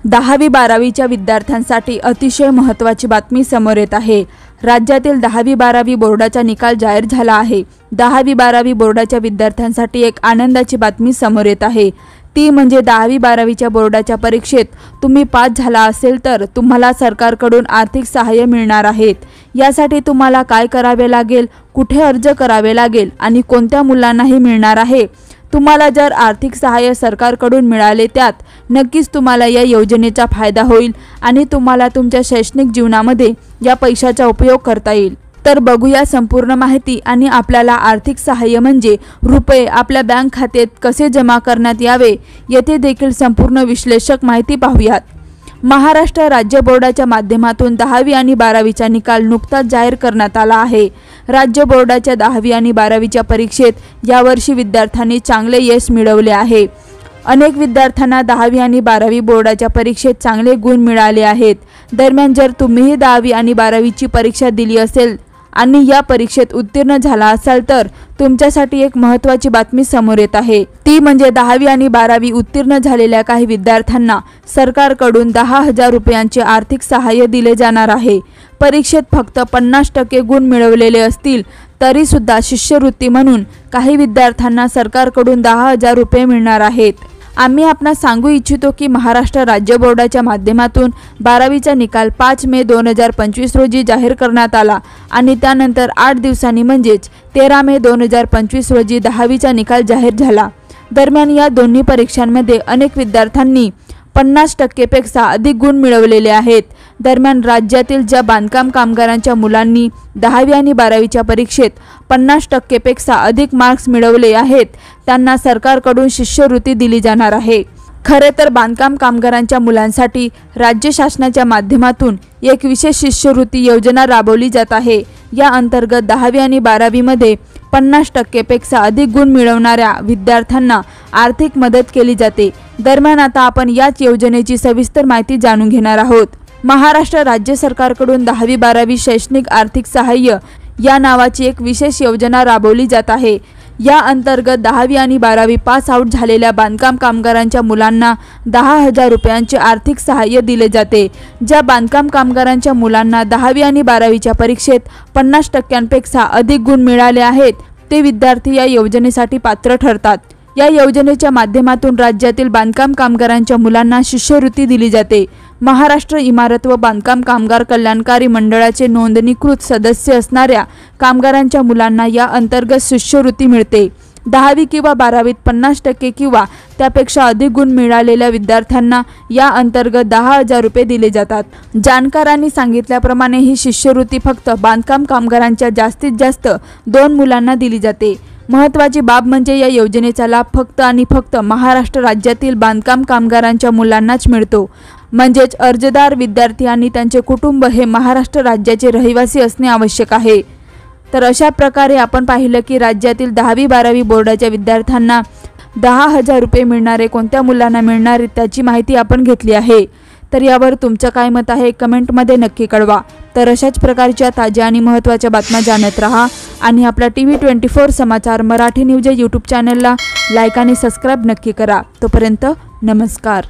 10वी 12वीच्या विद्यार्थ्यांसाठी अतिशय महत्त्वाची बातमी समोर येत आहे। राज्यातील 10वी 12वी बोर्डाचा निकाल जाहीर झाला आहे। 10वी 12वी बोर्डाच्या विद्यार्थ्यांसाठी एक आनंदाची बातमी समोर येत आहे। ती म्हणजे 10वी 12वीच्या बोर्डाच्या परीक्षेत तुम्ही पास झाला असेल तर तुम्हाला सरकारकडून आर्थिक सहाय्य मिळणार आहे। यासाठी तुम्हाला काय करावे लागेल, कुठे अर्ज करावे लागेल आणि कोणत्या मुलांनाही मिळणार आहे। तुम्हाला जर आर्थिक सहाय्य सरकारकडून मिळाले त्यात नक्कीच तुम्हाला या योजनेचा फायदा होईल आणि तुम्हाला तुमच्या शैक्षणिक जीवनामध्ये या पैशाचा उपयोग करता येईल। तर बघूया संपूर्ण माहिती आणि आपल्याला आर्थिक सहाय्य म्हणजे रुपये आपल्या बँक खात्यात कसे जमा करण्यात यावे येथे देखील संपूर्ण विश्लेषक माहिती पाहूयात। महाराष्ट्र राज्य बोर्डाच्या माध्यमातून 10वी आणि 12वीचा निकाल नुकताच जाहीर करण्यात आला आहे। राज्य बोर्डाच्या 10वी आणि 12वीच्या परीक्षेत यावर्षी विद्यार्थ्यांनी चांगले यश मिळवले आहे। अनेक विद्यार्थ्यांना 10वी आणि 12वी बोर्डाच्या परीक्षेत चांगले गुण मिळाले आहेत। दरम्यान जर तुम्हीही 10वी आणि 12वीची परीक्षा दिली असेल आणि या परीक्षेत उत्तीर्ण झाला असाल तर तुमच्यासाठी एक महत्त्वाची बातमी समोर येत आहे। ती म्हणजे 10वी आणि 12वी उत्तीर्ण झालेल्या काही विद्यार्थ्यांना सरकारकडून 10,000 रुपयांचे आर्थिक सहाय्य दिले जाणार आहे। परीक्षेत फक्त 50% गुण मिळवलेले असतील तरी सुद्धा शिष्यवृत्ती म्हणून काही विद्यार्थ्यांना सरकारकडून 10,000 रुपये मिळणार आहेत। आम्ही आपणास सांगू इच्छितो की महाराष्ट्र राज्य बोर्डाच्या माध्यमातून 12वीचा निकाल 5 मे 2025 रोजी जाहीर करण्यात आला आणि त्यानंतर 8 दिवसांनी म्हणजेच 13 मे 2025 रोजी 10वीचा निकाल जाहीर झाला। दरम्यान या दोन्ही परीक्षांमध्ये अनेक विद्यार्थ्यांनी 50% पेक्षा अधिक गुण मिळवलेले आहेत। दरम्यान राज्यातील ज्या बांधकाम कामगारांच्या मुलांनी 10वी आणि 12वीच्या परीक्षेत 50% पेक्षा अधिक मार्क्स मिळवले आहेत त्यांना सरकारकडून शिष्यवृत्ती दिली जाणार आहे। खरे तर बांधकाम कामगारांच्या मुलांसाठी राज्य शासनाच्या माध्यमातून एक विशेष शिष्यवृत्ती योजना राबवली जात आहे। या अंतर्गत 10वी आणि 12वी मध्ये 50% पेक्षा अधिक गुण मिळवणाऱ्या विद्यार्थ्यांना आर्थिक मदत केली जाते। दरम्यान आता आपण याच योजनेची सविस्तर माहिती जाणून घेणार आहोत। महाराष्ट्र राज्य सरकारकडून 10वी 12वी शैक्षणिक आर्थिक सहाय्य या नावाची एक विशेष योजना राबवली जात आहे। या अंतर्गत 10वी आणि 12वी पास आउट झालेल्या बांधकाम कामगारांच्या मुलांना 10,000 रुपयांचे आर्थिक सहाय्य दिले जाते। ज्या बांधकाम कामगारांच्या मुलांना 10वी आणि 12वीच्या परीक्षेत 50% पेक्षा अधिक गुण मिळाले आहेत ते विद्यार्थी या योजनेसाठी पात्र ठरतात। या योजनेच्या माध्यमातून राज्यातील बांधकाम कामगारांच्या मुलांना शिष्यवृत्ती दिली जाते। महाराष्ट्र इमारत व बांधकाम कामगार कल्याणकारी मंडळाचे नोंदणीकृत सदस्य असणाऱ्या कामगारांच्या मुलांना या अंतर्गत शिष्यवृत्ती मिळते। 10वी किंवा 12वीत 50% किंवा त्यापेक्षा अधिक गुण मिळालेल्या विद्यार्थ्यांना या अंतर्गत 10,000 रुपये दिले जातात। जाणकारांनी सांगितल्याप्रमाणे ही शिष्यवृत्ती फक्त बांधकाम कामगारांच्या जास्तीत जास्त 2 मुलांना दिली जाते। महत्त्वाची बाब म्हणजे या योजनेचा लाभ फक्त आणि फक्त महाराष्ट्र राज्यातील बांधकाम कामगारांच्या मुलांनाच मिळतो। म्हणजेच अर्जदार विद्यार्थी आणि त्यांचे कुटुंब हे महाराष्ट्र राज्याचे रहिवासी असणे आवश्यक आहे। तर अशा प्रकारे आपण पाहिलं की राज्यातील 10वी 12वी बोर्डाच्या विद्यार्थ्यांना 10,000 रुपये मिळणारे, कोणत्या मुलांना मिळणार त्याची माहिती आपण घेतली आहे। तर यावर तुमचं काय मत आहे कमेंटमध्ये नक्की कळवा। तर अशाच प्रकारच्या ताज्या आणि महत्त्वाच्या बातम्या जाणत रहा आणि आपल्या TV24 समाचार मराठी न्यूज या यूट्यूब चॅनलला लाईक आणि सबस्क्राईब नक्की करा। तोपर्यंत नमस्कार।